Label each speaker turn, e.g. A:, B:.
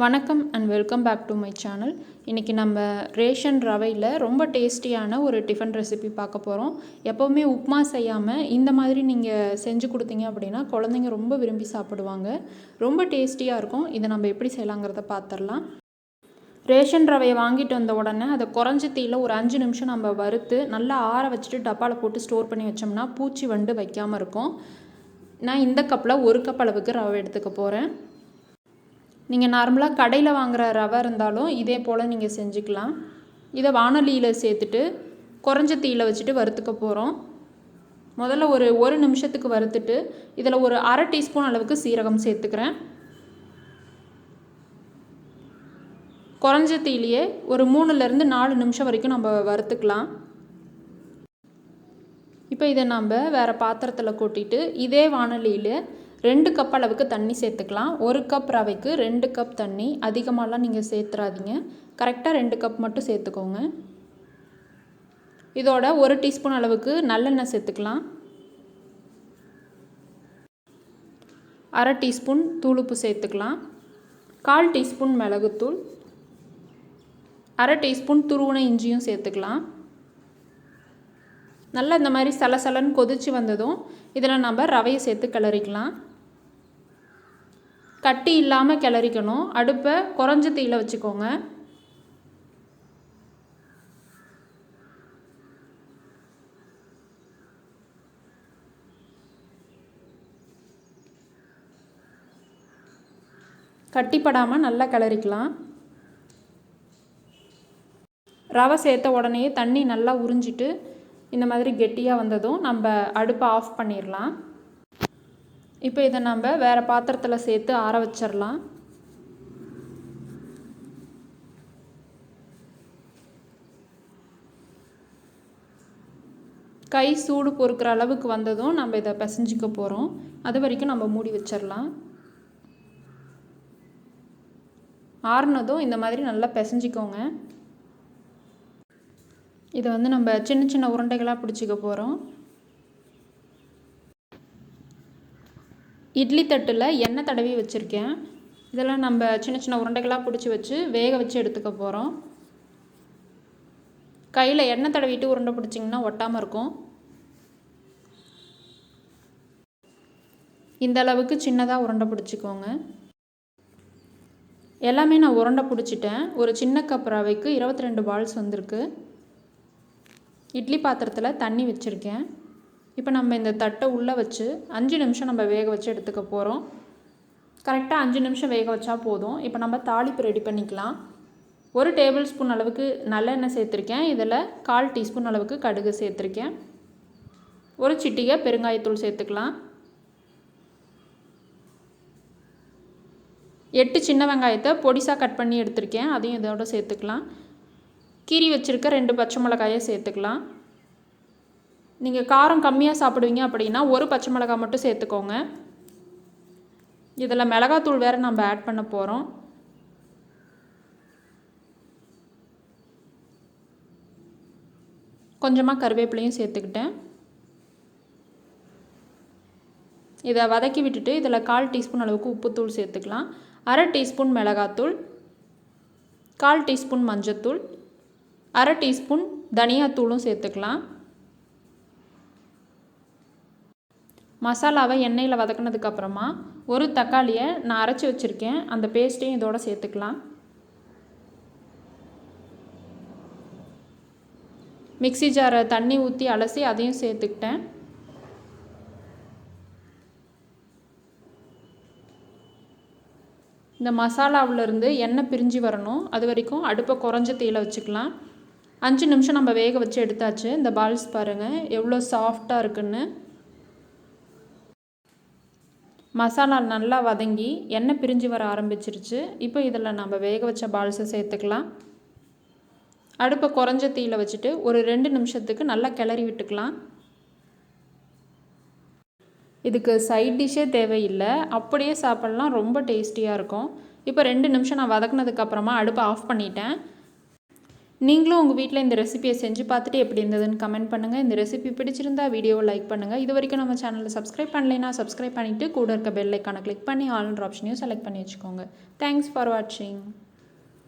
A: வணக்கம் and welcome back to my channel. இன்றைக்கி நம்ம ரேஷன் ரவையில் ரொம்ப டேஸ்டியான ஒரு டிஃபன் ரெசிபி பார்க்க போகிறோம். எப்போவுமே உப்புமா செய்யாமல் இந்த மாதிரி நீங்கள் செஞ்சு கொடுத்தீங்க அப்படின்னா குழந்தைங்க ரொம்ப விரும்பி சாப்பிடுவாங்க. ரொம்ப டேஸ்டியாக இருக்கும். இதை நம்ம எப்படி செய்யலாங்கிறத பார்த்துடலாம். ரேஷன் ரவையை வாங்கிட்டு வந்த உடனே அதை குறைஞ்ச தீயில் ஒரு 5 நிமிஷம் நம்ம வறுத்து நல்லா ஆற வச்சுட்டு டப்பாவில் போட்டு ஸ்டோர் பண்ணி வச்சோம்னா பூச்சி வண்டு வைக்காமல் இருக்கும். நான் இந்த கப்பில் 1 கப் அளவுக்கு ரவை எடுத்துக்க போகிறேன். நீங்கள் நார்மலாக கடையில் வாங்குகிற ரவை இருந்தாலும் இதே போல் நீங்கள் செஞ்சுக்கலாம். இதை வானலியில் சேர்த்துட்டு குறைஞ்ச தீயில் வச்சுட்டு வறுத்துக்க போகிறோம். முதல்ல ஒரு நிமிஷத்துக்கு வறுத்துட்டு இதில் ஒரு அரை டீஸ்பூன் அளவுக்கு சீரகம் சேர்த்துக்கிறேன். குறைஞ்ச தீயிலேயே ஒரு 3லேருந்து 4 நிமிஷம் வரைக்கும் நம்ம வறுத்துக்கலாம். இப்போ இதை நம்ம வேறு பாத்திரத்தில் கொட்டிட்டு இதே வானலியில் 2 கப் அளவுக்கு தண்ணி சேர்த்துக்கலாம். 1 கப் ரவைக்கு 2 கப் தண்ணி. அதிகமாகலாம் நீங்கள் சேர்த்துறாதீங்க. கரெக்டாக 2 கப் மட்டும் சேர்த்துக்கோங்க. இதோட 1 டீஸ்பூன் அளவுக்கு நல்லெண்ணெய் சேர்த்துக்கலாம். அரை டீஸ்பூன் தூளுப்பு சேர்த்துக்கலாம். 1/4 டீஸ்பூன் மிளகுத்தூள், அரை டீஸ்பூன் துருவன இஞ்சியும் சேர்த்துக்கலாம். நல்லா இந்த மாதிரி சலசலன்னு கொதித்து வந்ததும் இதில் நம்ம ரவையை சேர்த்து கிளறிக்கலாம். கட்டி இல்லாமல் கிளறிக்கணும். அடுப்பை குறைஞ்ச தீயில் வச்சுக்கோங்க. கட்டிப்படாமல் நல்லா கிளறிக்கலாம். ரவை சேர்த்த உடனே தண்ணி நல்லா உறிஞ்சிட்டு இந்த மாதிரி கெட்டியாக வந்ததும் நம்ம அடுப்பை ஆஃப் பண்ணிடலாம். இப்போ இதை நம்ம வேறு பாத்திரத்தில் சேர்த்து ஆற வச்சிடலாம். கை சூடு பொறுக்கிற அளவுக்கு வந்ததும் நம்ம இதை பிசைஞ்சிக்க போகிறோம். அது வரைக்கும் நம்ம மூடி வச்சிடலாம். ஆறுனதும் இந்த மாதிரி நல்லா பிசைஞ்சிக்கோங்க. இதை நம்ம சின்ன சின்ன உருண்டைகளாக பிடிச்சிக்க போகிறோம். இட்லி தட்டில் எண்ணெய் தடவி வச்சுருக்கேன். இதெல்லாம் நம்ம சின்ன சின்ன உருண்டைகளாக பிடிச்சி வச்சு வேக வச்சு எடுத்துக்க போகிறோம். கையில் எண்ணெய் தடவிட்டு உருண்டை பிடிச்சிங்கன்னா ஒட்டாமல் இருக்கும். இந்த அளவுக்கு சின்னதாக உருண்டை பிடிச்சிக்கோங்க. எல்லாமே நான் உருண்டை பிடிச்சிட்டேன். ஒரு சின்ன கப் ரவைக்கு 22 பால்ஸ் வந்திருக்கு. இட்லி பாத்திரத்தில் தண்ணி வச்சுருக்கேன். இப்போ நம்ம இந்த தட்டை உள்ளே வச்சு 5 நிமிஷம் நம்ம வேக வச்சு எடுத்துக்க போகிறோம். கரெக்டாக 5 நிமிஷம் வேக வச்சா போதும். இப்போ நம்ம தாளிப்பு ரெடி பண்ணிக்கலாம். 1 டேபிள் ஸ்பூன் அளவுக்கு நல்லெண்ணெய் சேர்த்துருக்கேன். இதில் 1/4 டீஸ்பூன் அளவுக்கு கடுகு சேர்த்துருக்கேன். ஒரு சிட்டிகை பெருங்காயத்தூள் சேர்த்துக்கலாம். 8 சின்ன வெங்காயத்தை பொடிசாக கட் பண்ணி எடுத்திருக்கேன். அதையும் இதோட சேர்த்துக்கலாம். கீரி வச்சுருக்க 2 பச்சை மிளகாயை சேர்த்துக்கலாம். நீங்கள் காரம் கம்மியாக சாப்பிடுவீங்க அப்படின்னா 1 பச்சை மிளகாய் மட்டும் சேர்த்துக்கோங்க. இதில் மிளகாத்தூள் வேறு நம்ம ஆட் பண்ண போகிறோம். கொஞ்சமாக கருவேப்பிலையும் சேர்த்துக்கிட்டேன். இதை வதக்கி விட்டுட்டு இதில் 1/4 டீஸ்பூன் அளவுக்கு உப்புத்தூள் சேர்த்துக்கலாம். அரை டீஸ்பூன் மிளகாத்தூள், 1/4 டீஸ்பூன் மஞ்சத்தூள், அரை டீஸ்பூன் தனியாத்தூளும் சேர்த்துக்கலாம். மசாலாவை எண்ணெயில் வதக்கினதுக்கப்புறமா ஒரு தக்காளியை நான் அரைச்சி வச்சுருக்கேன். அந்த பேஸ்ட்டையும் இதோட சேர்த்துக்கலாம். மிக்ஸி ஜாரை தண்ணி ஊற்றி அலசி அதையும் சேர்த்துக்கிட்டேன். இந்த மசாலாவிலேருந்து எண்ணெய் பிரிஞ்சு வரணும். அது வரைக்கும் அடுப்பை குறைஞ்ச தீயில் வச்சுக்கலாம். 5 நிமிஷம் நம்ம வேக வச்சு எடுத்தாச்சு. இந்த பால்ஸ் பாருங்கள் எவ்வளோ சாஃப்டாக இருக்குன்னு. மசாலா நல்லா வதங்கி எண்ணெய் பிரிஞ்சு வர ஆரம்பிச்சிருச்சு. இப்போ இதில் நம்ம வேக வச்ச பால்ஸை சேர்த்துக்கலாம். அடுப்பை குறைஞ்ச தீயில் வச்சுட்டு ஒரு 2 நிமிஷத்துக்கு நல்லா கிளறி விட்டுக்கலாம். இதுக்கு சைட் டிஷ்ஷே தேவையில்லை, அப்படியே சாப்பிட்லாம். ரொம்ப டேஸ்டியாக இருக்கும். இப்போ 2 நிமிஷம் நான் வதக்குனதுக்கப்புறமா அடுப்பை ஆஃப் பண்ணிட்டேன். நீங்களும் உங்கள் வீட்டில் இந்த ரெசிபியை செஞ்சு பார்த்துட்டு எப்படி இருந்ததுன்னு கமெண்ட் பண்ணுங்கள். இந்த ரெசிபி பிடிச்சிருந்தா வீடியோவை லைக் பண்ணுங்கள். இது வரைக்கும் நம்ம சேனலில் சப்ஸ்கிரைப் பண்ணலைன்னா சப்ஸ்கிரைப் பண்ணிவிட்டு கூட இருக்க பெல் ஐக்கானை கிளிக் பண்ணி ஆல்ன்ற ஆப்ஷனையும் செலக்ட் பண்ணி வச்சுக்கோங்க. தேங்க்ஸ் ஃபார் வாட்சிங்.